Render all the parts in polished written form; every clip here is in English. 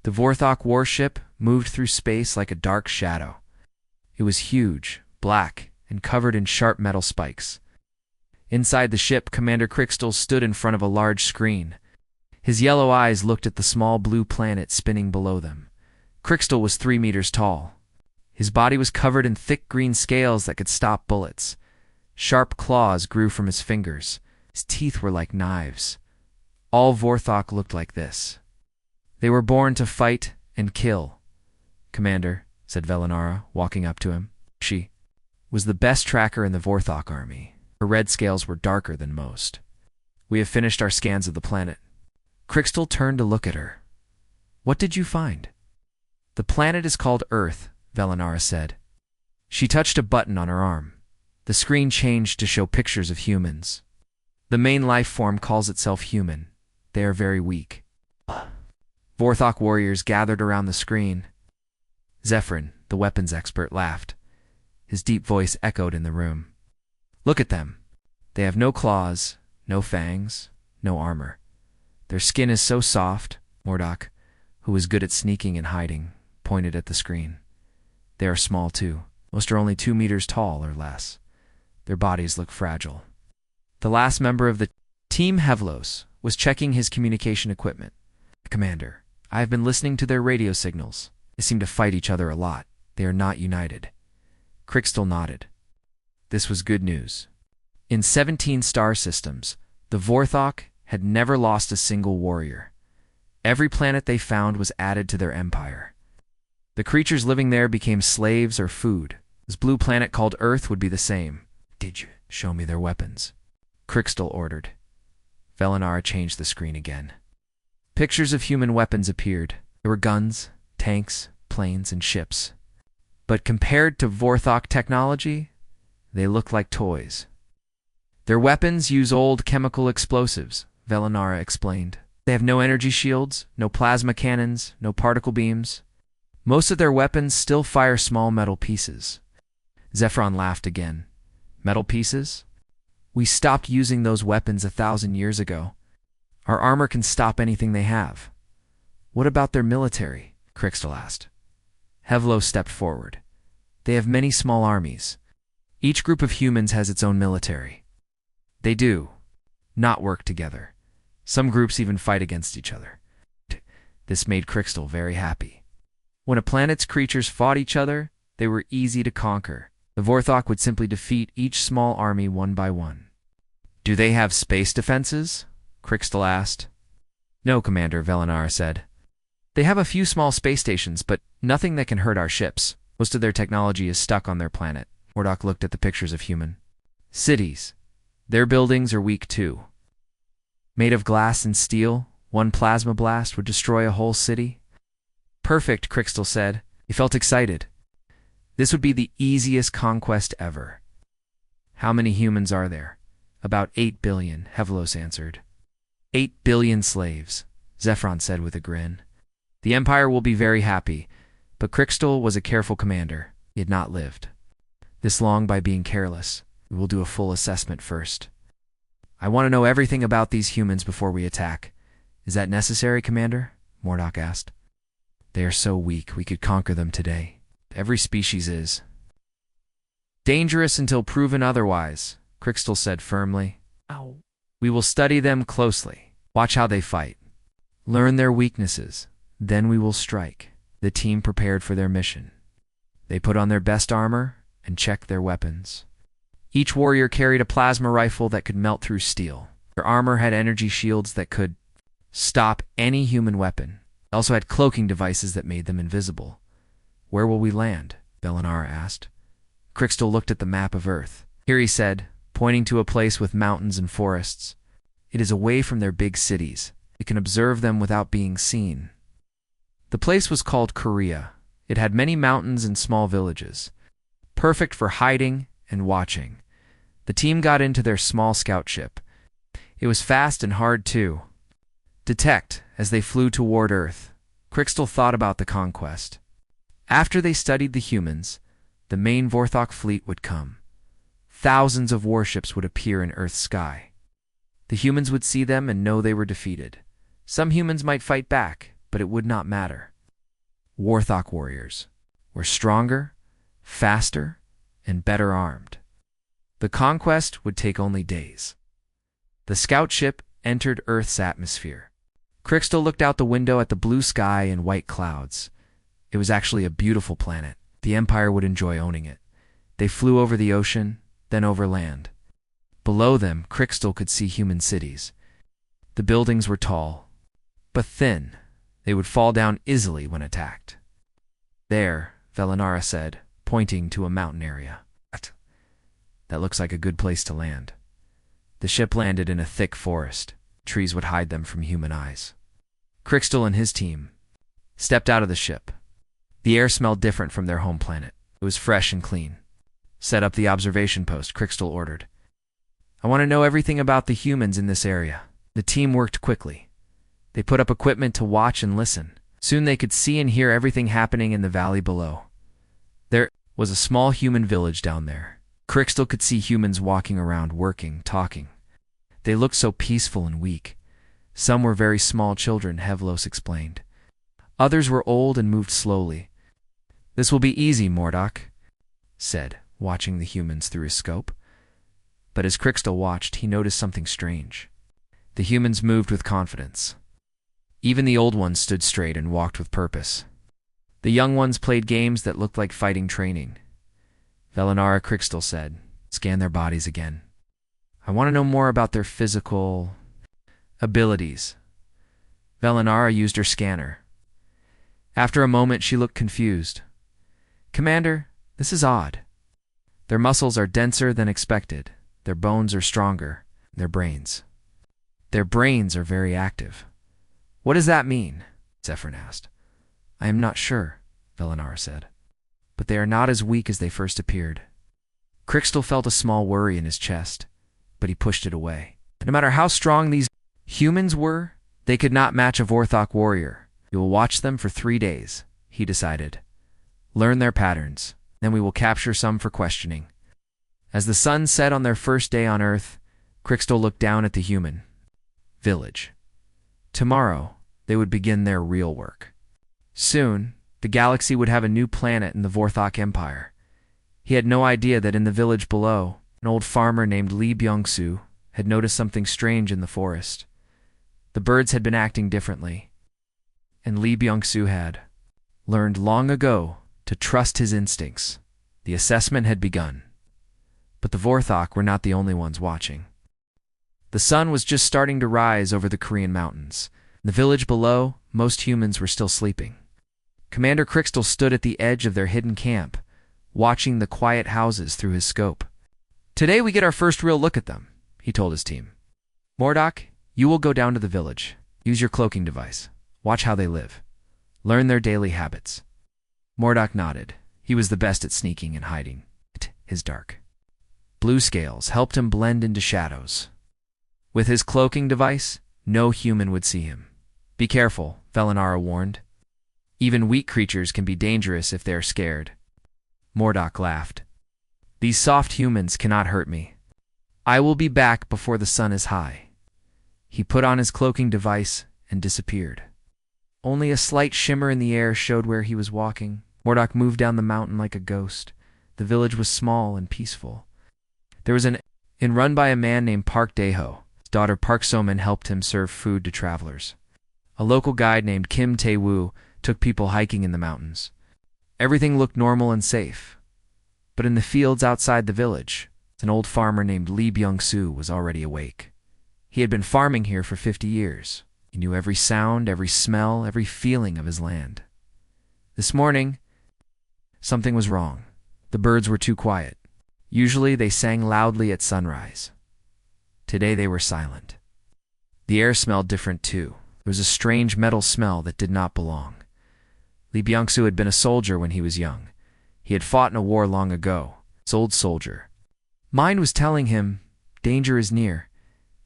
The Vorthok warship moved through space like a dark shadow. It was huge, black, and covered in sharp metal spikes. Inside the ship, Commander Crixtal stood in front of a large screen. His yellow eyes looked at the small blue planet spinning below them. Crixtal was 3 meters tall. His body was covered in thick green scales that could stop bullets. Sharp claws grew from his fingers. His teeth were like knives. All Vorthok looked like this. They were born to fight and kill. "Commander," said Velinara, walking up to him. She was the best tracker in the Vorthok army. Her red scales were darker than most. "We have finished our scans of the planet." Crixtal turned to look at her. "What did you find?" "The planet is called Earth," Velinara said. She touched a button on her arm. The screen changed to show pictures of humans. "The main life form calls itself human. They are very weak." Vorthok warriors gathered around the screen. Zephyrin, the weapons expert, laughed. His deep voice echoed in the room. "Look at them. They have no claws, no fangs, no armor. Their skin is so soft." Mordok, who was good at sneaking and hiding, pointed at the screen. "They are small too. Most are only 2 meters tall or less. Their bodies look fragile." The last member of the team, Hevlos, was checking his communication equipment. "Commander, I have been listening to their radio signals. They seem to fight each other a lot. They are not united." Crixtal nodded. This was good news. In 17 star systems, the Vorthok had never lost a single warrior. Every planet they found was added to their empire. The creatures living there became slaves or food. This blue planet called Earth would be the same. "Did you show me their weapons?" Crixtal ordered. Velinara changed the screen again. Pictures of human weapons appeared. There were guns, tanks, planes, and ships. But compared to Vorthok technology, they looked like toys. "Their weapons use old chemical explosives," Velinara explained. "They have no energy shields, no plasma cannons, no particle beams. Most of their weapons still fire small metal pieces." Zephyron laughed again. "Metal pieces? We stopped using those weapons 1,000 years ago. Our armor can stop anything they have." "What about their military?" Crixtal asked. Hevlo stepped forward. "They have many small armies. Each group of humans has its own military. They do not work together. Some groups even fight against each other." This made Crixtal very happy. When a planet's creatures fought each other, they were easy to conquer. The Vorthok would simply defeat each small army one by one. "Do they have space defenses?" Crixtal asked. "No, Commander," Velinara said. "They have a few small space stations, but nothing that can hurt our ships. Most of their technology is stuck on their planet." Mordok looked at the pictures of human cities. Their buildings are weak too. Made of glass and steel, one plasma blast would destroy a whole city. "Perfect," Crixtal said. He felt excited. This would be the easiest conquest ever. "How many humans are there?" "About 8 billion, Hevlos answered. 8 billion slaves, Zephyron said with a grin. "The Empire will be very happy," but Crixtal was a careful commander. He had not lived this long by being careless. "We will do a full assessment first. I want to know everything about these humans before we attack." "Is that necessary, Commander?" Mordok asked. "They are so weak, we could conquer them today. Every species is dangerous until proven otherwise," Crixtal said firmly. "Ow. We will study them closely. Watch how they fight. Learn their weaknesses. Then we will strike." The team prepared for their mission. They put on their best armor and checked their weapons. Each warrior carried a plasma rifle that could melt through steel. Their armor had energy shields that could stop any human weapon. They also had cloaking devices that made them invisible. "Where will we land?" Velinara asked. Crixtal looked at the map of Earth. "Here," he said, pointing to a place with mountains and forests. "It is away from their big cities. We can observe them without being seen." The place was called Korea. It had many mountains and small villages, perfect for hiding and watching. The team got into their small scout ship. It was fast and hard to detect as they flew toward Earth. Crixtal thought about the conquest. After they studied the humans, the main Vorthok fleet would come. Thousands of warships would appear in Earth's sky. The humans would see them and know they were defeated. Some humans might fight back, but it would not matter. Warthog warriors were stronger, faster, and better armed. The conquest would take only days. The scout ship entered Earth's atmosphere. Crystal looked out the window at the blue sky and white clouds. It was actually a beautiful planet. The Empire would enjoy owning it. They flew over the ocean, then over land. Below them, Crystal could see human cities. The buildings were tall, but thin. They would fall down easily when attacked. There, Velinara said, pointing to a mountain area. That looks like a good place to land. The ship landed in a thick forest. Trees would hide them from human eyes. Crystal and his team stepped out of the ship. The air smelled different from their home planet. It was fresh and clean. Set up the observation post, Crystal ordered. I want to know everything about the humans in this area. The team worked quickly. They put up equipment to watch and listen. Soon they could see and hear everything happening in the valley below. There was a small human village down there. Crystal could see humans walking around, working, talking. They looked so peaceful and weak. Some were very small children, Hevlos explained. Others were old and moved slowly. This will be easy, Mordok said, watching the humans through his scope. But as Crystal watched, he noticed something strange. The humans moved with confidence. Even the old ones stood straight and walked with purpose. The young ones played games that looked like fighting training. Velinara, Crystal said, scan their bodies again. I want to know more about their physical abilities. Velinara used her scanner. After a moment, she looked confused. Commander, this is odd. Their muscles are denser than expected. Their bones are stronger. Their brains are very active. What does that mean? Zephyrin asked. I am not sure, Velinara said. But they are not as weak as they first appeared. Crystal felt a small worry in his chest, but he pushed it away. No matter how strong these humans were, they could not match a Vorthok warrior. We will watch them for 3 days, he decided. Learn their patterns, then we will capture some for questioning. As the sun set on their first day on Earth, Crystal looked down at the human village. Tomorrow, they would begin their real work. Soon, the galaxy would have a new planet in the Vorthok Empire. He had no idea that in the village below, an old farmer named Li Byung-soo had noticed something strange in the forest. The birds had been acting differently, and Li Byung-soo had learned long ago to trust his instincts. The assessment had begun. But the Vorthok were not the only ones watching. The sun was just starting to rise over the Korean mountains. In the village below, most humans were still sleeping. Commander Crystal stood at the edge of their hidden camp, watching the quiet houses through his scope. Today we get our first real look at them, he told his team. Mordok, you will go down to the village. Use your cloaking device. Watch how they live. Learn their daily habits. Mordok nodded. He was the best at sneaking and hiding. His dark blue scales helped him blend into shadows. With his cloaking device, no human would see him. Be careful, Velinara warned. Even weak creatures can be dangerous if they are scared. Mordok laughed. These soft humans cannot hurt me. I will be back before the sun is high. He put on his cloaking device and disappeared. Only a slight shimmer in the air showed where he was walking. Mordok moved down the mountain like a ghost. The village was small and peaceful. There was an inn run by a man named Park Daeho. His daughter Park Soman helped him serve food to travelers. A local guide named Kim Tae-woo took people hiking in the mountains. Everything looked normal and safe. But in the fields outside the village, an old farmer named Li Byung-soo was already awake. He had been farming here for 50 years. He knew every sound, every smell, every feeling of his land. This morning, something was wrong. The birds were too quiet. Usually they sang loudly at sunrise. Today they were silent. The air smelled different too. There was a strange metal smell that did not belong. Li Byung-soo had been a soldier when he was young. He had fought in a war long ago. This old soldier. Mind was telling him, danger is near.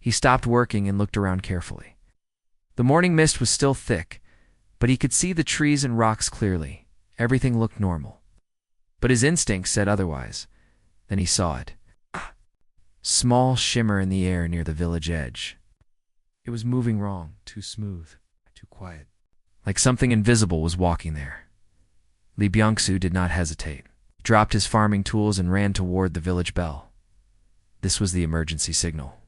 He stopped working and looked around carefully. The morning mist was still thick, but he could see the trees and rocks clearly. Everything looked normal. But his instincts said otherwise. Then he saw it. Small shimmer in the air near the village edge. It was moving wrong, too smooth, too quiet. Like something invisible was walking there. Li Byung-su did not hesitate. He dropped his farming tools and ran toward the village bell. This was the emergency signal.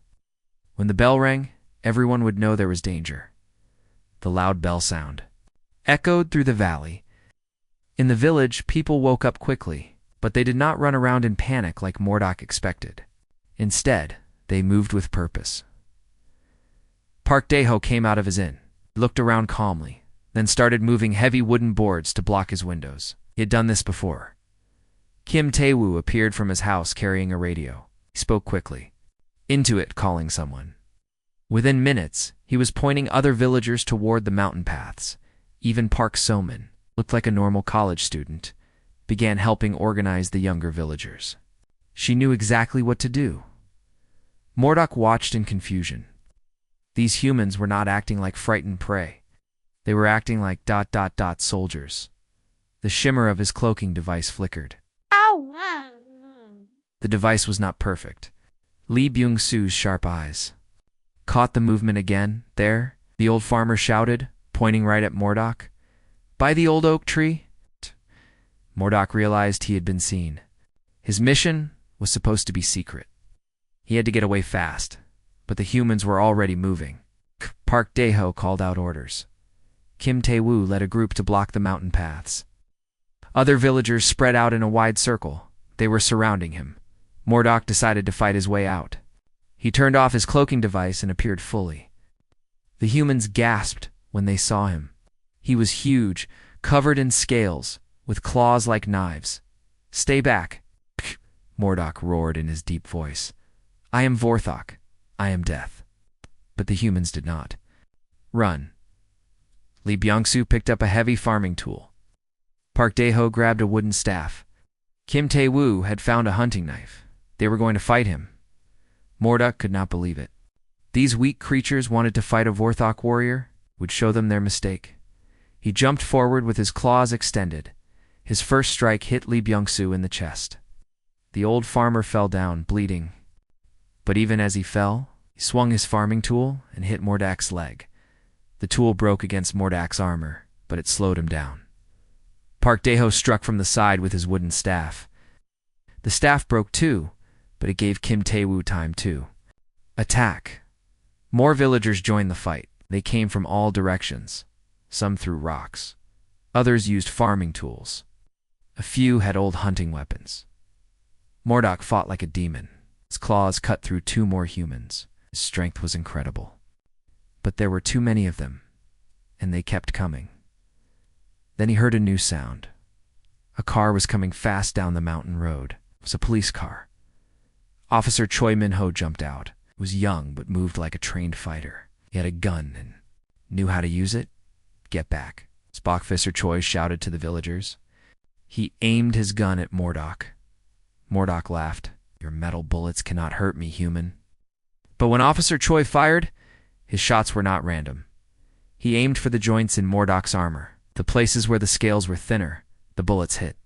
When the bell rang, everyone would know there was danger. The loud bell sound echoed through the valley. In the village, people woke up quickly, but they did not run around in panic like Mordok expected. Instead, they moved with purpose. Park Dae-ho came out of his inn, looked around calmly, then started moving heavy wooden boards to block his windows. He had done this before. Kim Tae-woo appeared from his house carrying a radio. He spoke quickly, into it calling someone. Within minutes, he was pointing other villagers toward the mountain paths. Even Park So-min, looked like a normal college student, began helping organize the younger villagers. She knew exactly what to do. Mordok watched in confusion. These humans were not acting like frightened prey. They were acting like ... soldiers. The shimmer of his cloaking device flickered. The device was not perfect. Li Byung-su's sharp eyes caught the movement again. There, the old farmer shouted, pointing right at Mordok. By the old oak tree? Mordok realized he had been seen. His mission was supposed to be secret. He had to get away fast, but the humans were already moving. Park Dae-ho called out orders. Kim Tae-woo led a group to block the mountain paths. Other villagers spread out in a wide circle. They were surrounding him. Mordok decided to fight his way out. He turned off his cloaking device and appeared fully. The humans gasped when they saw him. He was huge, covered in scales, with claws like knives. Stay back, Mordok roared in his deep voice. I am Vorthok. I am death. But the humans did not. Run. Li Byung-su picked up a heavy farming tool. Park Dae-ho grabbed a wooden staff. Kim Tae-woo had found a hunting knife. They were going to fight him. Mordok could not believe it. These weak creatures wanted to fight a Vorthok warrior, would show them their mistake. He jumped forward with his claws extended. His first strike hit Li Byung-su in the chest. The old farmer fell down, bleeding. But even as he fell, he swung his farming tool and hit Mordok's leg. The tool broke against Mordok's armor, but it slowed him down. Park Dae-ho struck from the side with his wooden staff. The staff broke too, but it gave Kim Tae-woo time to attack. More villagers joined the fight. They came from all directions. Some threw rocks. Others used farming tools. A few had old hunting weapons. Mordok fought like a demon. His claws cut through 2 more humans. His strength was incredible. But there were too many of them, and they kept coming. Then he heard a new sound. A car was coming fast down the mountain road. It was a police car. Officer Choi Min-ho jumped out. He was young but moved like a trained fighter. He had a gun and knew how to use it. Get back, Officer Choi shouted to the villagers. He aimed his gun at Mordok. Mordok laughed. Your metal bullets cannot hurt me, human. But when Officer Choi fired, his shots were not random. He aimed for the joints in Mordok's armor. The places where the scales were thinner, the bullets hit.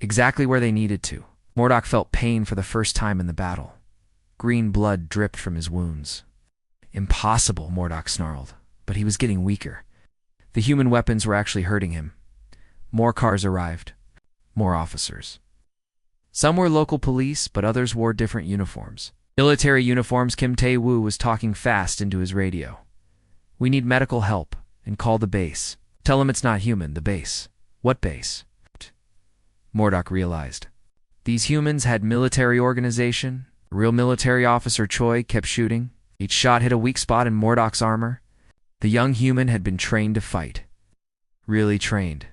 Exactly where they needed to. Mordok felt pain for the first time in the battle. Green blood dripped from his wounds. Impossible, Mordok snarled, but he was getting weaker. The human weapons were actually hurting him. More cars arrived. More officers. Some were local police, but others wore different uniforms. Military uniforms. Kim Tae-woo was talking fast into his radio. We need medical help, and call the base. Tell them it's not human, the base. What base? Mordok realized. These humans had military organization. A real military officer Choi kept shooting. Each shot hit a weak spot in Mordok's armor. The young human had been trained to fight. Really trained.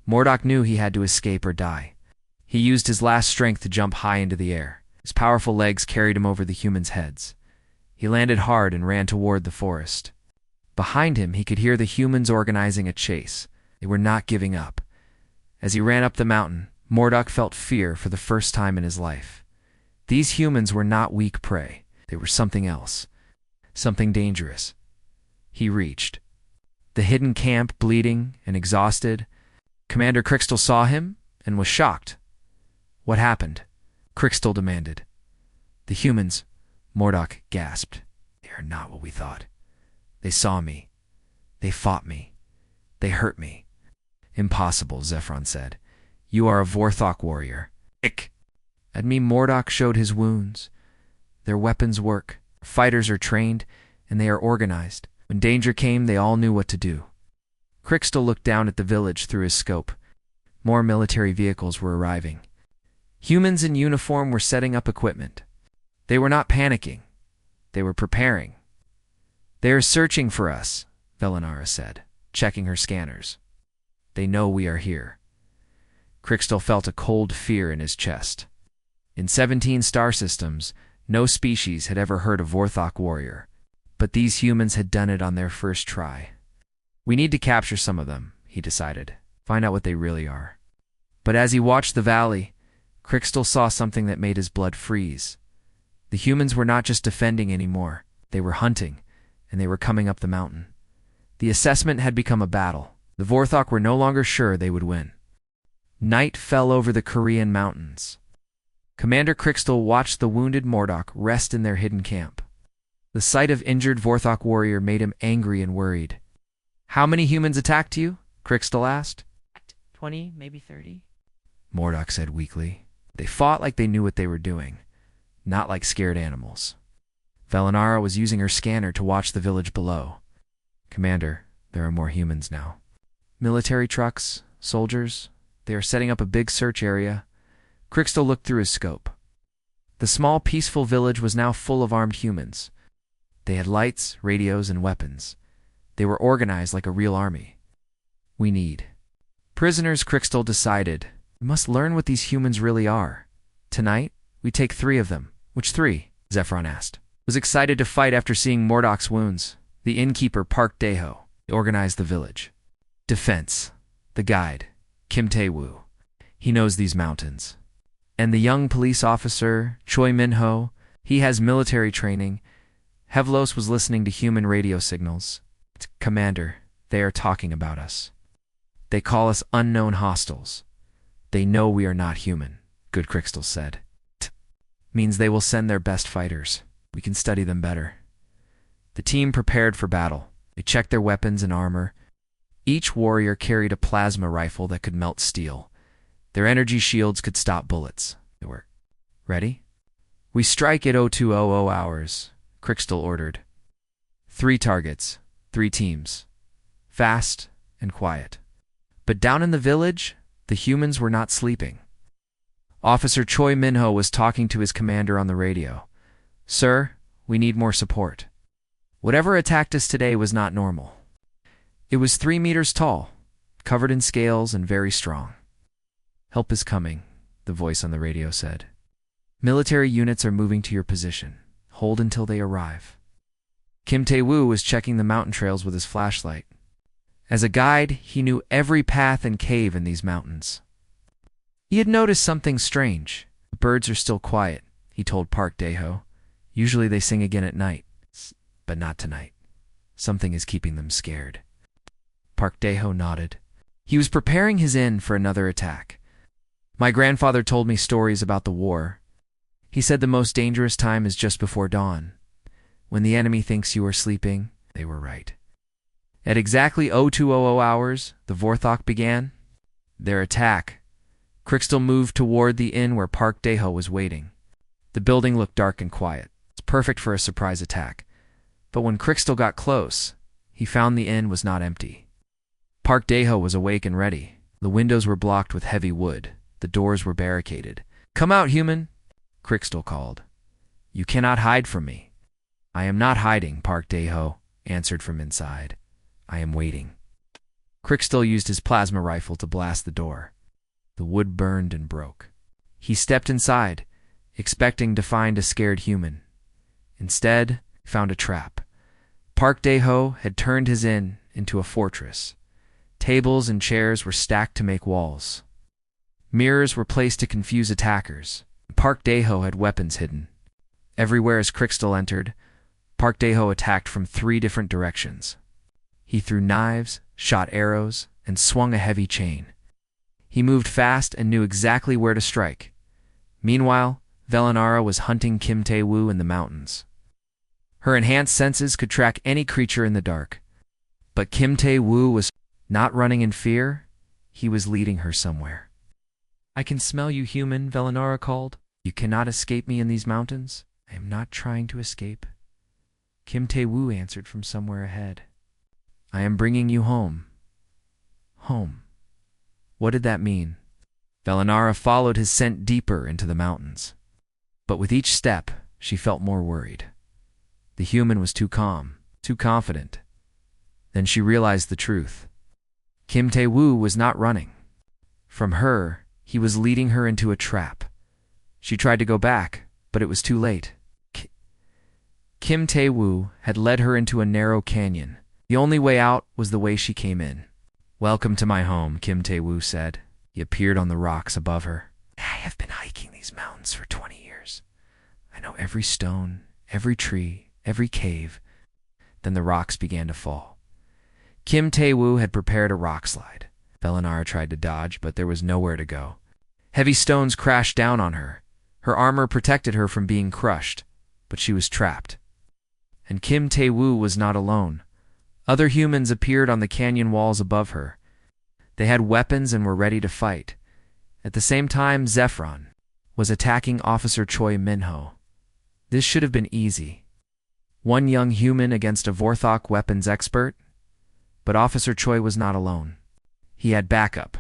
Mordok knew he had to escape or die. He used his last strength to jump high into the air. His powerful legs carried him over the humans' heads. He landed hard and ran toward the forest. Behind him, he could hear the humans organizing a chase. They were not giving up. As he ran up the mountain, Mordok felt fear for the first time in his life. These humans were not weak prey. They were something else. Something dangerous. He reached the hidden camp, bleeding and exhausted. Commander Crystal saw him and was shocked. What happened? Crystal demanded. The humans, Mordok gasped. They are not what we thought. They saw me. They fought me. They hurt me. Impossible, Zephron said. You are a Vorthok warrior. Ick. At me, Mordok showed his wounds. Their weapons work. Fighters are trained, and they are organized. When danger came, they all knew what to do. Crystal looked down at the village through his scope. More military vehicles were arriving. Humans in uniform were setting up equipment. They were not panicking. They were preparing. They are searching for us, Velanara said, checking her scanners. They know we are here. Crystal felt a cold fear in his chest. In 17 star systems, no species had ever heard of Vorthok warrior, but these humans had done it on their first try. We need to capture some of them, he decided, find out what they really are. But as he watched the valley, Crystal saw something that made his blood freeze. The humans were not just defending anymore, they were hunting, and they were coming up the mountain. The assessment had become a battle. The Vorthok were no longer sure they would win. Night fell over the Korean mountains. Commander Crystal watched the wounded Mordok rest in their hidden camp. The sight of injured Vorthok warrior made him angry and worried. How many humans attacked you? Crystal asked. 20, maybe 30. Mordok said weakly. They fought like they knew what they were doing, not like scared animals. Velanara was using her scanner to watch the village below. Commander, there are more humans now. Military trucks, soldiers, they are setting up a big search area. Crystal looked through his scope. The small, peaceful village was now full of armed humans. They had lights, radios, and weapons. They were organized like a real army. We need prisoners, Crystal decided. We must learn what these humans really are. Tonight, we take 3 of them. Which 3? Zephron asked. Was excited to fight after seeing Mordok's wounds. The innkeeper, Park Daeho, organized the village. Defense. The guide, Kim Tae-woo. He knows these mountains. And the young police officer, Choi Min-ho, he has military training. Hevlos was listening to human radio signals. Commander, they are talking about us. They call us unknown hostiles. They know we are not human, Good Crystal said. Means they will send their best fighters. We can study them better. The team prepared for battle. They checked their weapons and armor. Each warrior carried a plasma rifle that could melt steel. Their energy shields could stop bullets. They were ready? We strike at 0200 hours, Crystal ordered. 3 targets, 3 teams. Fast and quiet. But down in the village, the humans were not sleeping. Officer Choi Min-ho was talking to his commander on the radio. Sir, we need more support. Whatever attacked us today was not normal. It was 3 meters tall, covered in scales and very strong. Help is coming, the voice on the radio said. Military units are moving to your position. Hold until they arrive. Kim Tae-woo was checking the mountain trails with his flashlight. As a guide, he knew every path and cave in these mountains. He had noticed something strange. The birds are still quiet, he told Park Daeho. Usually they sing again at night, but not tonight. Something is keeping them scared. Park Daeho nodded. He was preparing his inn for another attack. My grandfather told me stories about the war. He said the most dangerous time is just before dawn. When the enemy thinks you are sleeping, they were right. At exactly 0200 hours, the Vorthok began their attack. Crystal moved toward the inn where Park Daeho was waiting. The building looked dark and quiet. It's perfect for a surprise attack. But when Crystal got close, he found the inn was not empty. Park Daeho was awake and ready. The windows were blocked with heavy wood. The doors were barricaded. Come out, human, Crystal called. You cannot hide from me. I am not hiding, Park Daeho answered from inside. I am waiting. Crystal used his plasma rifle to blast the door. The wood burned and broke. He stepped inside, expecting to find a scared human. Instead, he found a trap. Park Daeho had turned his inn into a fortress. Tables and chairs were stacked to make walls. Mirrors were placed to confuse attackers. Park Daeho had weapons hidden. Everywhere as Crystal entered, Park Daeho attacked from 3 different directions. He threw knives, shot arrows, and swung a heavy chain. He moved fast and knew exactly where to strike. Meanwhile, Velanara was hunting Kim Tae-woo in the mountains. Her enhanced senses could track any creature in the dark. But Kim Tae-woo was not running in fear. He was leading her somewhere. I can smell you, human, Velinara called. You cannot escape me in these mountains. I am not trying to escape. Kim Tae-woo answered from somewhere ahead. I am bringing you home. Home. What did that mean? Velinara followed his scent deeper into the mountains. But with each step, she felt more worried. The human was too calm, too confident. Then she realized the truth. Kim Tae-woo was not running. From her, he was leading her into a trap. She tried to go back, but it was too late. Kim Tae-woo had led her into a narrow canyon. The only way out was the way she came in. Welcome to my home, Kim Tae-woo said. He appeared on the rocks above her. I have been hiking these mountains for 20 years. I know every stone, every tree, every cave. Then the rocks began to fall. Kim Tae-woo had prepared a rock slide. Velinara tried to dodge, but there was nowhere to go. Heavy stones crashed down on her. Her armor protected her from being crushed, but she was trapped. And Kim Tae-woo was not alone. Other humans appeared on the canyon walls above her. They had weapons and were ready to fight. At the same time, Zephron was attacking Officer Choi Minho. This should have been easy. One young human against a Vorthok weapons expert? But Officer Choi was not alone. He had backup.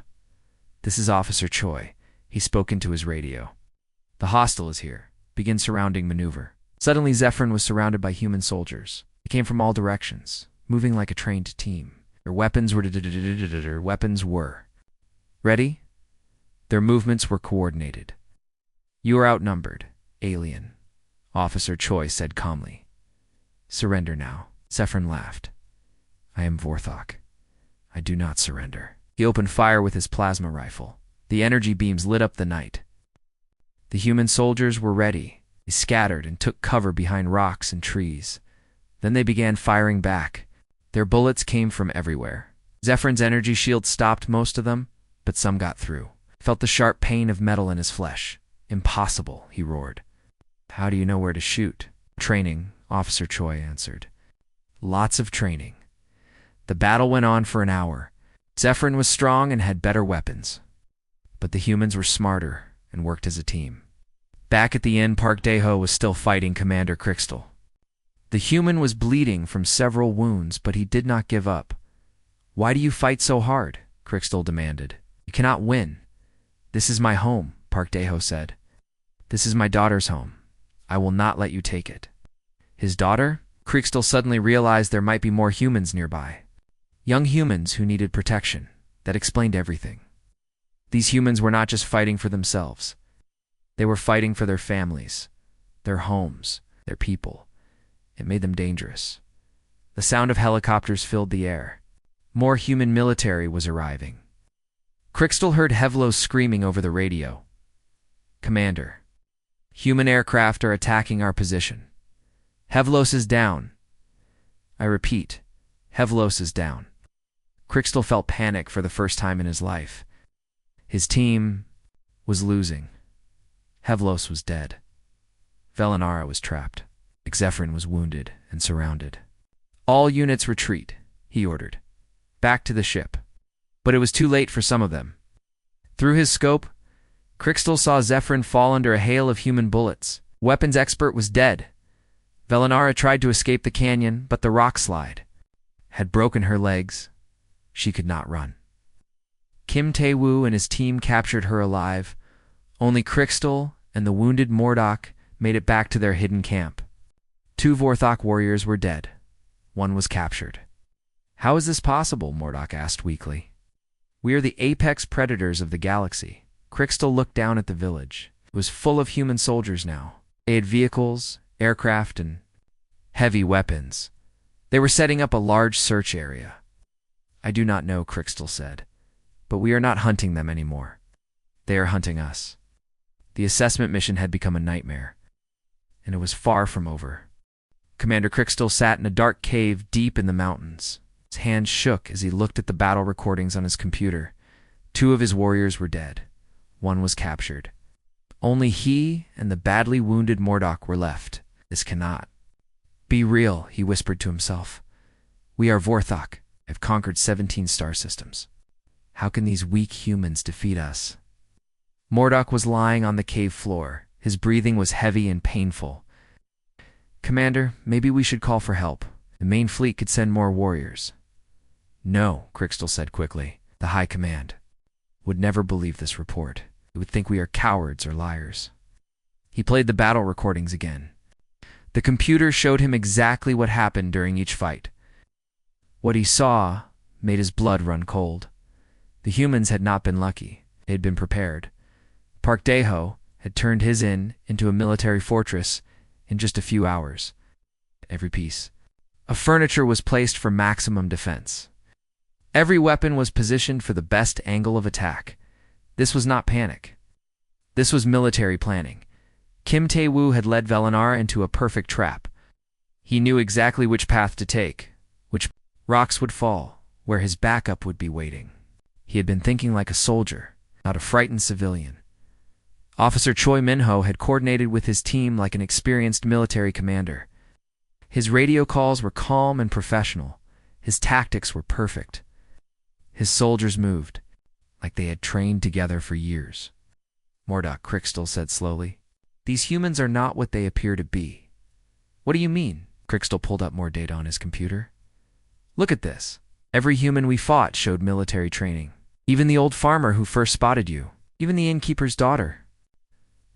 This is Officer Choi. He spoke into his radio. The hostile is here. Begin surrounding maneuver. Suddenly, Zephron was surrounded by human soldiers. They came from all directions, moving like a trained team. Their weapons were ready? Their movements were coordinated. You are outnumbered, alien, Officer Choi said calmly. Surrender now. Zephron laughed. I am Vorthok. I do not surrender. He opened fire with his plasma rifle. The energy beams lit up the night. The human soldiers were ready. They scattered and took cover behind rocks and trees. Then they began firing back. Their bullets came from everywhere. Zephron's energy shield stopped most of them, but some got through. He felt the sharp pain of metal in his flesh. Impossible, he roared. How do you know where to shoot? Training, Officer Choi answered. Lots of training. The battle went on for an hour. Zephron was strong and had better weapons. But the humans were smarter and worked as a team. Back at the inn, Park Dae-ho was still fighting Commander Crystal. The human was bleeding from several wounds, but he did not give up. Why do you fight so hard? Crystal demanded. You cannot win. This is my home, Park Dae-ho said. This is my daughter's home. I will not let you take it. His daughter? Crystal suddenly realized there might be more humans nearby. Young humans who needed protection. That explained everything. These humans were not just fighting for themselves. They were fighting for their families, their homes, their people. It made them dangerous. The sound of helicopters filled the air. More human military was arriving. Crystal heard Hevlos screaming over the radio. Commander, human aircraft are attacking our position. Hevlos is down. I repeat, Hevlos is down. Crystal felt panic for the first time in his life. His team was losing. Hevlos was dead. Velinara was trapped. Zephron was wounded and surrounded. All units retreat, he ordered. Back to the ship. But it was too late for some of them. Through his scope, Crystal saw Zephron fall under a hail of human bullets. Weapons expert was dead. Velinara tried to escape the canyon, but the rock slide had broken her legs. She could not run. Kim Tae-woo and his team captured her alive. Only Crystal and the wounded Mordok made it back to their hidden camp. 2 Vorthok warriors were dead. 1 was captured. How is this possible? Mordok asked weakly. We are the apex predators of the galaxy. Crystal looked down at the village. It was full of human soldiers now. They had vehicles, aircraft, and heavy weapons. They were setting up a large search area. I do not know, Crystal said, but we are not hunting them anymore. They are hunting us. The assessment mission had become a nightmare, and it was far from over. Commander Crystal sat in a dark cave deep in the mountains. His hands shook as he looked at the battle recordings on his computer. 2 of his warriors were dead. 1 was captured. Only he and the badly wounded Mordok were left. This cannot be real, he whispered to himself. We are Vorthok, have conquered 17 star systems. How can these weak humans defeat us? Mordok was lying on the cave floor. His breathing was heavy and painful. "Commander, maybe we should call for help. The main fleet could send more warriors." "No," Crystal said quickly. "The High Command would never believe this report. It would think we are cowards or liars." He played the battle recordings again. The computer showed him exactly what happened during each fight. What he saw made his blood run cold. The humans had not been lucky. They had been prepared. Park Dae-ho had turned his inn into a military fortress in just a few hours. Every piece of furniture was placed for maximum defense. Every weapon was positioned for the best angle of attack. This was not panic. This was military planning. Kim Tae-woo had led Velinar into a perfect trap. He knew exactly which path to take, which rocks would fall, where his backup would be waiting. He had been thinking like a soldier, not a frightened civilian. Officer Choi Min-ho had coordinated with his team like an experienced military commander. His radio calls were calm and professional. His tactics were perfect. His soldiers moved like they had trained together for years. "Mordok," Crystal said slowly, "these humans are not what they appear to be." "What do you mean?" Crystal pulled up more data on his computer. "Look at this. Every human we fought showed military training. Even the old farmer who first spotted you. Even the innkeeper's daughter,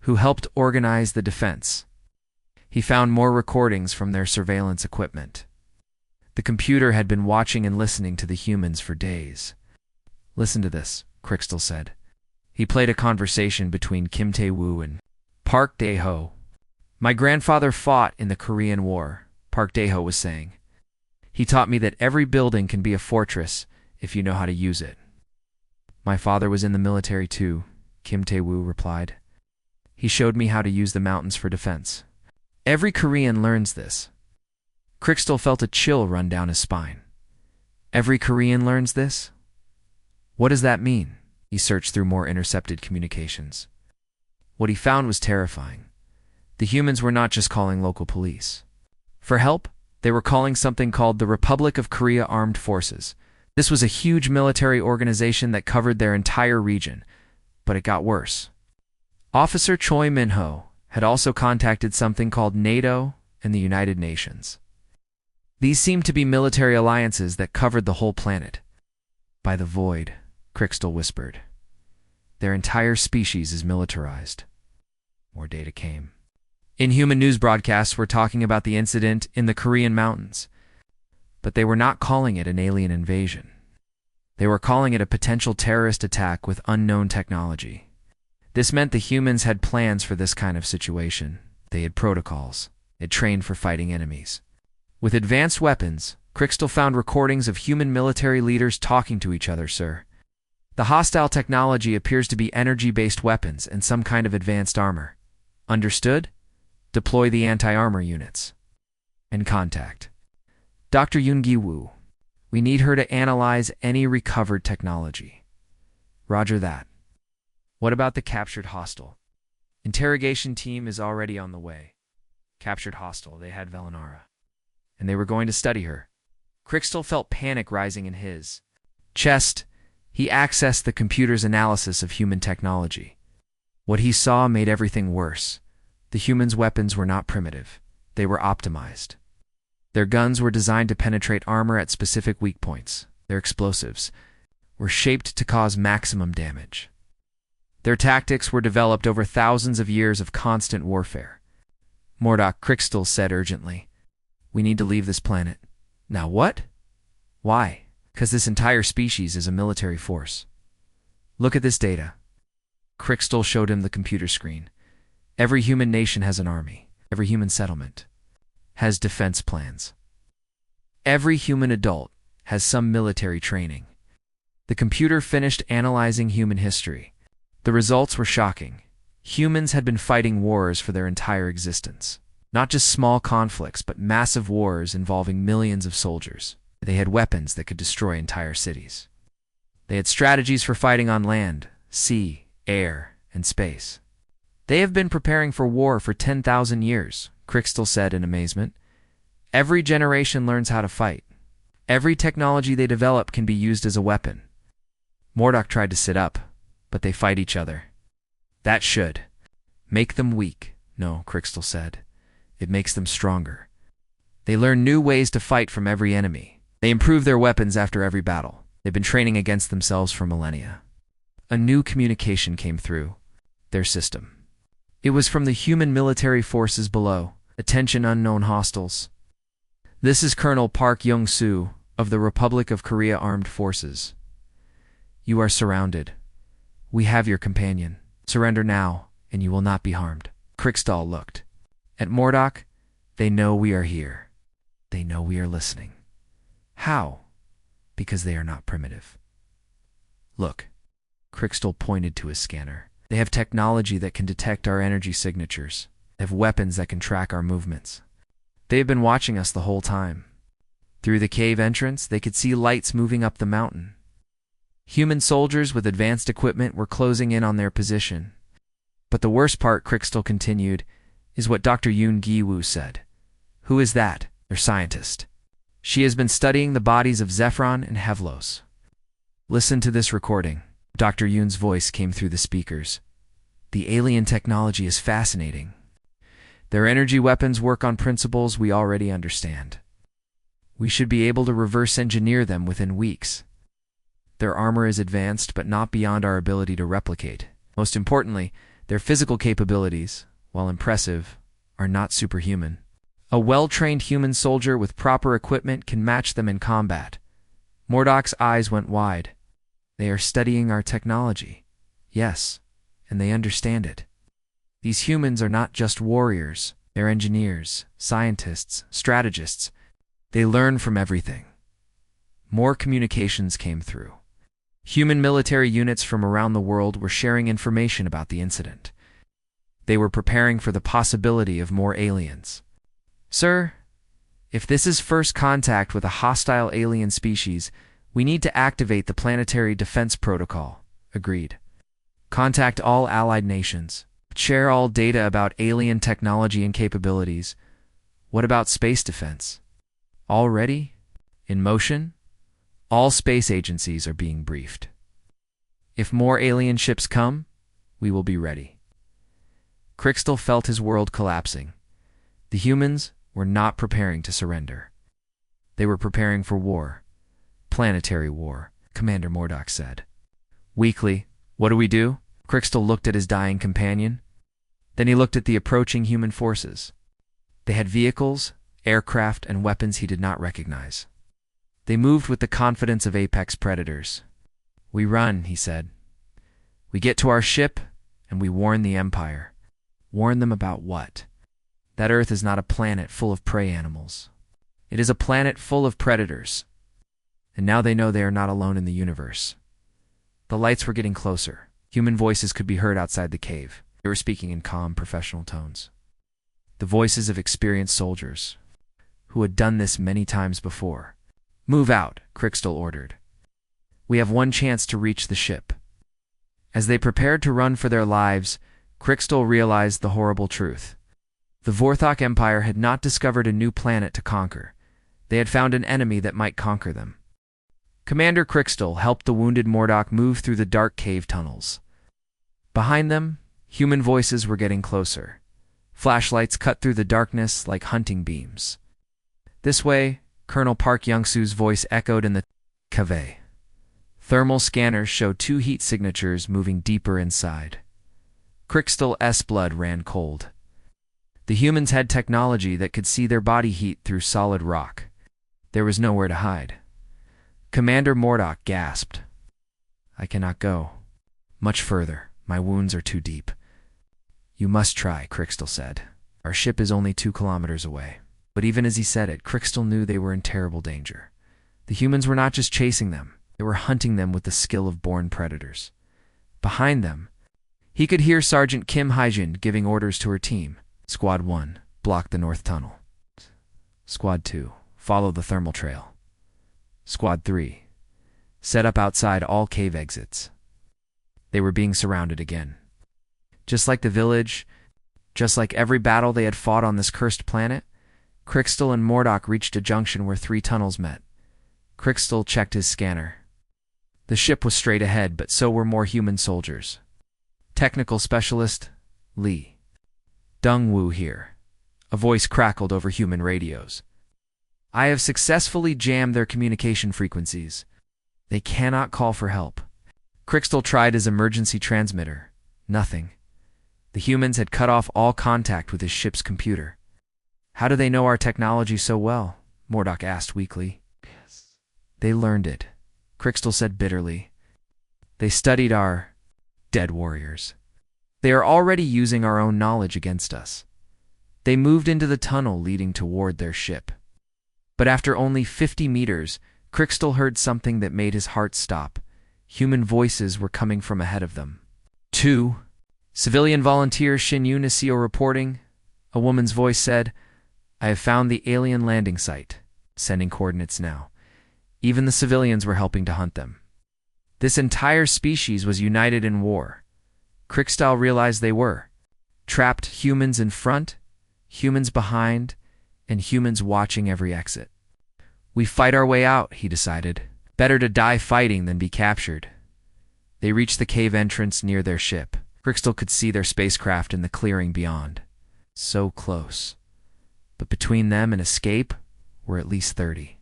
who helped organize the defense." He found more recordings from their surveillance equipment. The computer had been watching and listening to the humans for days. "Listen to this," Crystal said. He played a conversation between Kim Tae-woo and Park Dae-ho. "My grandfather fought in the Korean War," Park Dae-ho was saying. "He taught me that every building can be a fortress if you know how to use it." "My father was in the military too," Kim Tae-woo replied. "He showed me how to use the mountains for defense." Every Korean learns this. Crystal felt a chill run down his spine. Every Korean learns this? What does that mean? He searched through more intercepted communications. What he found was terrifying. The humans were not just calling local police for help. They were calling something called the Republic of Korea Armed Forces. This was a huge military organization that covered their entire region, but it got worse. Officer Choi Min-ho had also contacted something called NATO and the United Nations. These seemed to be military alliances that covered the whole planet. "By the void," Crystal whispered. "Their entire species is militarized." More data came. Inhuman news broadcasts were talking about the incident in the Korean mountains, but they were not calling it an alien invasion. They were calling it a potential terrorist attack with unknown technology. This meant the humans had plans for this kind of situation. They had protocols. They had trained for fighting enemies. With advanced weapons, Crystal found recordings of human military leaders talking to each other, "Sir. The hostile technology appears to be energy-based weapons and some kind of advanced armor. Understood? Deploy the anti-armor units. And contact Dr. Yoon-gi Woo. We need her to analyze any recovered technology." "Roger that." "What about the captured hostile?" "Interrogation team is already on the way." Captured hostile, they had Velinara. And they were going to study her. Crystal felt panic rising in his chest. He accessed the computer's analysis of human technology. What he saw made everything worse. The humans' weapons were not primitive. They were optimized. Their guns were designed to penetrate armor at specific weak points. Their explosives were shaped to cause maximum damage. Their tactics were developed over thousands of years of constant warfare. "Mordok," Crystal said urgently. "We need to leave this planet." "Now what?" "Why? Because this entire species is a military force. Look at this data." Crystal showed him the computer screen. Every human nation has an army. Every human settlement has defense plans. Every human adult has some military training. The computer finished analyzing human history. The results were shocking. Humans had been fighting wars for their entire existence. Not just small conflicts, but massive wars involving millions of soldiers. They had weapons that could destroy entire cities. They had strategies for fighting on land, sea, air, and space. "They have been preparing for war for 10,000 years, Crystal said in amazement. "Every generation learns how to fight. Every technology they develop can be used as a weapon." Mordok tried to sit up, but they fight each other. That should make them weak. No, Crystal said. It makes them stronger. They learn new ways to fight from every enemy. They improve their weapons after every battle. They've been training against themselves for millennia. A new communication came through their system. It was from the human military forces below. Attention, unknown hostiles. This is Colonel Park Young-soo of the Republic of Korea Armed Forces. You are surrounded. We have your companion. Surrender now, and you will not be harmed. Crystal looked at Mordok. They know we are here. They know we are listening. How? Because they are not primitive. Look. Crystal pointed to his scanner. They have technology that can detect our energy signatures. They have weapons that can track our movements. They have been watching us the whole time. Through the cave entrance, they could see lights moving up the mountain. Human soldiers with advanced equipment were closing in on their position. But the worst part, Crystal continued, is what Dr. Yoon Gi-woo said. Who is that? Their scientist. She has been studying the bodies of Zephron and Hevlos. Listen to this recording. Dr. Yoon's voice came through the speakers. The alien technology is fascinating. Their energy weapons work on principles we already understand. We should be able to reverse engineer them within weeks. Their armor is advanced but not beyond our ability to replicate. Most importantly, their physical capabilities, while impressive, are not superhuman. A well-trained human soldier with proper equipment can match them in combat. Mordok's eyes went wide. They are studying our technology. Yes, and they understand it. These humans are not just warriors. They're engineers, scientists, strategists. They learn from everything. More communications came through. Human military units from around the world were sharing information about the incident. They were preparing for the possibility of more aliens. Sir, if this is first contact with a hostile alien species, we need to activate the Planetary Defense Protocol. Agreed. Contact all allied nations. Share all data about alien technology and capabilities. What about space defense? All ready? In motion? All space agencies are being briefed. If more alien ships come, we will be ready. Crystal felt his world collapsing. The humans were not preparing to surrender. They were preparing for war. Planetary war, Commander Mordok said. Weakly, what do we do? Crystal looked at his dying companion. Then he looked at the approaching human forces. They had vehicles, aircraft, and weapons he did not recognize. They moved with the confidence of apex predators. We run, he said. We get to our ship, and we warn the Empire. Warn them about what? That Earth is not a planet full of prey animals. It is a planet full of predators. And now they know they are not alone in the universe. The lights were getting closer. Human voices could be heard outside the cave. They were speaking in calm, professional tones. The voices of experienced soldiers, who had done this many times before. Move out, Crystal ordered. We have one chance to reach the ship. As they prepared to run for their lives, Crystal realized the horrible truth. The Vorthok Empire had not discovered a new planet to conquer. They had found an enemy that might conquer them. Commander Crystal helped the wounded Mordok move through the dark cave tunnels. Behind them, human voices were getting closer. Flashlights cut through the darkness like hunting beams. This way, Colonel Park Young-soo's voice echoed in the cave. Thermal scanners showed 2 heat signatures moving deeper inside. Crystal's blood ran cold. The humans had technology that could see their body heat through solid rock. There was nowhere to hide. Commander Mordok gasped. I cannot go much further. My wounds are too deep. You must try, Crystal said. Our ship is only 2 kilometers away. But even as he said it, Crystal knew they were in terrible danger. The humans were not just chasing them. They were hunting them with the skill of born predators. Behind them, he could hear Sergeant Kim Haejin giving orders to her team. Squad 1, block the north tunnel. Squad 2, follow the thermal trail. Squad 3, set up outside all cave exits. They were being surrounded again. Just like the village, just like every battle they had fought on this cursed planet, Crystal and Mordok reached a junction where 3 tunnels met. Crystal checked his scanner. The ship was straight ahead, but so were more human soldiers. Technical Specialist, Lee. Dongwu here. A voice crackled over human radios. I have successfully jammed their communication frequencies. They cannot call for help. Crystal tried his emergency transmitter. Nothing. The humans had cut off all contact with his ship's computer. How do they know our technology so well? Mordok asked weakly. Yes. They learned it, Crystal said bitterly. They studied our dead warriors. They are already using our own knowledge against us. They moved into the tunnel leading toward their ship. But after only 50 meters, Crystal heard something that made his heart stop. Human voices were coming from ahead of them. 2. Civilian volunteer Shinyu Nisio reporting. A woman's voice said, I have found the alien landing site. Sending coordinates now. Even the civilians were helping to hunt them. This entire species was united in war. Crystal realized they were. Trapped humans in front, humans behind, and humans watching every exit. We fight our way out, he decided. Better to die fighting than be captured. They reached the cave entrance near their ship. Crystal could see their spacecraft in the clearing beyond. So close. But between them and escape were at least 30.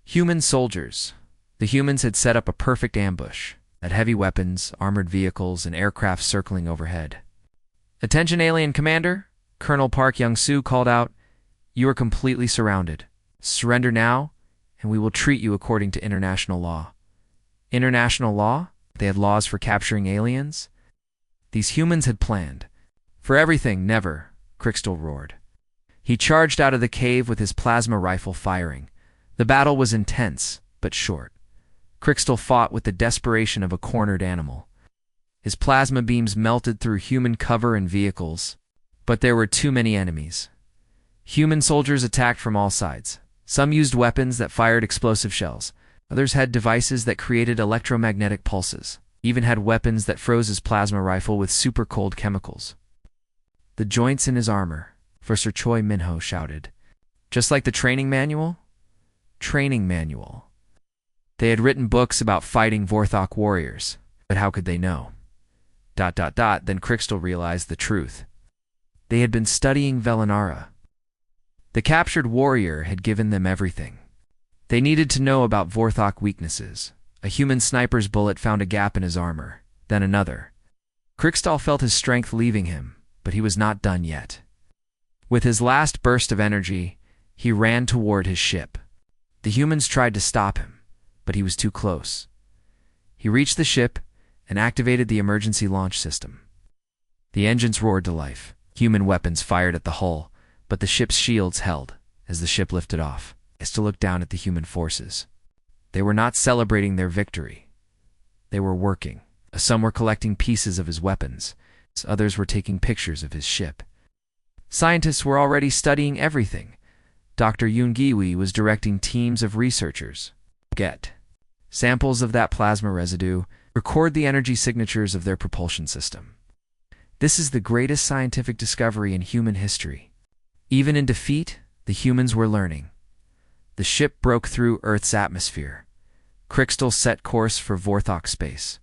Human soldiers. The humans had set up a perfect ambush, had heavy weapons, armored vehicles, and aircraft circling overhead. Attention, Alien Commander! Colonel Park Young-soo called out. You are completely surrounded. Surrender now, and we will treat you according to international law. International law? They had laws for capturing aliens? These humans had planned. For everything, never, Crystal roared. He charged out of the cave with his plasma rifle firing. The battle was intense, but short. Crystal fought with the desperation of a cornered animal. His plasma beams melted through human cover and vehicles. But there were too many enemies. Human soldiers attacked from all sides. Some used weapons that fired explosive shells. Others had devices that created electromagnetic pulses. Even had weapons that froze his plasma rifle with super cold chemicals. The joints in his armor, Professor Choi Minho shouted. Just like the training manual? Training manual. They had written books about fighting Vorthok warriors, but how could they know? Then Crystal realized the truth. They had been studying Velinara. The captured warrior had given them everything. They needed to know about Vorthok weaknesses. A human sniper's bullet found a gap in his armor, then another. Crystal felt his strength leaving him, but he was not done yet. With his last burst of energy, he ran toward his ship. The humans tried to stop him, but he was too close. He reached the ship and activated the emergency launch system. The engines roared to life. Human weapons fired at the hull, but the ship's shields held as the ship lifted off. To look down at the human forces. They were not celebrating their victory. They were working. Some were collecting pieces of his weapons. Others were taking pictures of his ship. Scientists were already studying everything. Dr. Yoon Gi-wee was directing teams of researchers. Get samples of that plasma residue, record the energy signatures of their propulsion system. This is the greatest scientific discovery in human history. Even in defeat, the humans were learning. The ship broke through Earth's atmosphere. Crystal set course for Vorthok space.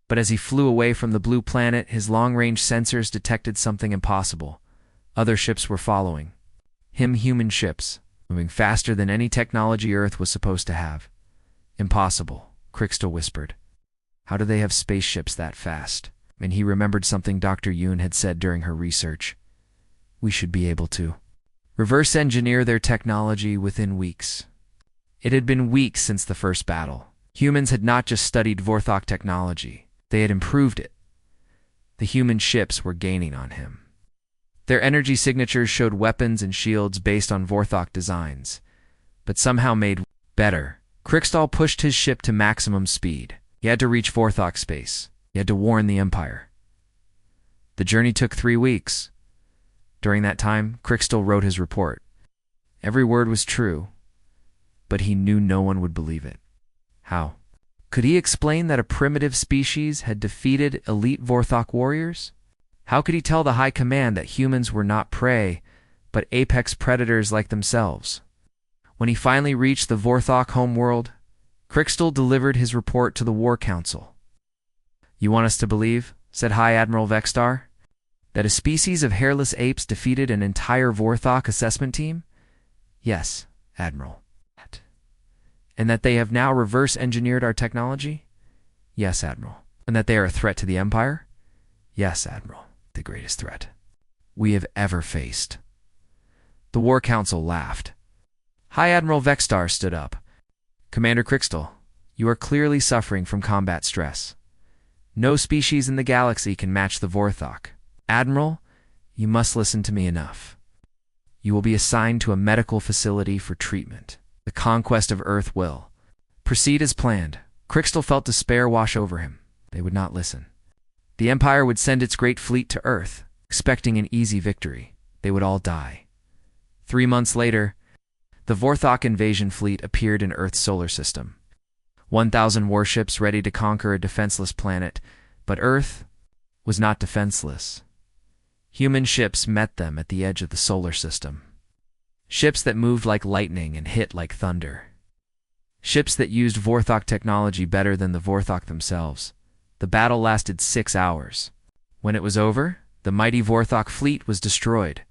But as he flew away from the blue planet, his long-range sensors detected something impossible. Other ships were following. Human ships, moving faster than any technology Earth was supposed to have. Impossible, Crystal whispered. How do they have spaceships that fast? And he remembered something Dr. Yoon had said during her research. We should be able to reverse engineer their technology within weeks. It had been weeks since the first battle. Humans had not just studied Vorthok technology, they had improved it. The human ships were gaining on him. Their energy signatures showed weapons and shields based on Vorthok designs, but somehow made better. Crystal pushed his ship to maximum speed. He had to reach Vorthok space. He had to warn the Empire. The journey took 3 weeks. During that time, Crystal wrote his report. Every word was true, but he knew no one would believe it. How? Could he explain that a primitive species had defeated elite Vorthok warriors? How could he tell the High Command that humans were not prey, but apex predators like themselves? When he finally reached the Vorthok homeworld, Crystal delivered his report to the War Council. You want us to believe? said High Admiral Vextar. That a species of hairless apes defeated an entire Vorthok assessment team? Yes, Admiral. And that they have now reverse-engineered our technology? Yes, Admiral. And that they are a threat to the Empire? Yes, Admiral. The greatest threat we have ever faced. The War Council laughed. High Admiral Vextar stood up. Commander Crystal, you are clearly suffering from combat stress. No species in the galaxy can match the Vorthok. Admiral, you must listen to me enough. You will be assigned to a medical facility for treatment. The conquest of Earth will proceed as planned. Crystal felt despair wash over him. They would not listen. The Empire would send its great fleet to Earth, expecting an easy victory. They would all die. 3 months later, the Vorthok invasion fleet appeared in Earth's solar system. 1,000 warships ready to conquer a defenseless planet, but Earth was not defenseless. Human ships met them at the edge of the solar system. Ships that moved like lightning and hit like thunder. Ships that used Vorthok technology better than the Vorthok themselves. The battle lasted 6 hours. When it was over, the mighty Vorthok fleet was destroyed.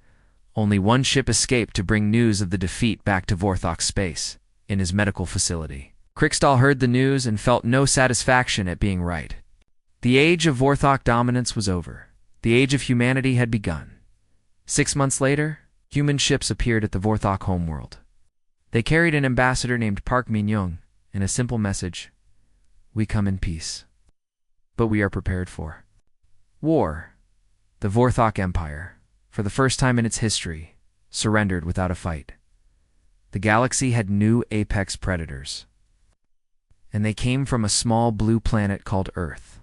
Only one ship escaped to bring news of the defeat back to Vorthok space, in his medical facility. Crystal heard the news and felt no satisfaction at being right. The age of Vorthok dominance was over. The age of humanity had begun. 6 months later, human ships appeared at the Vorthok homeworld. They carried an ambassador named Park Min-young and a simple message: "We come in peace. But we are prepared for war." The Vorthok Empire, for the first time in its history, surrendered without a fight. The galaxy had new apex predators, and they came from a small blue planet called Earth.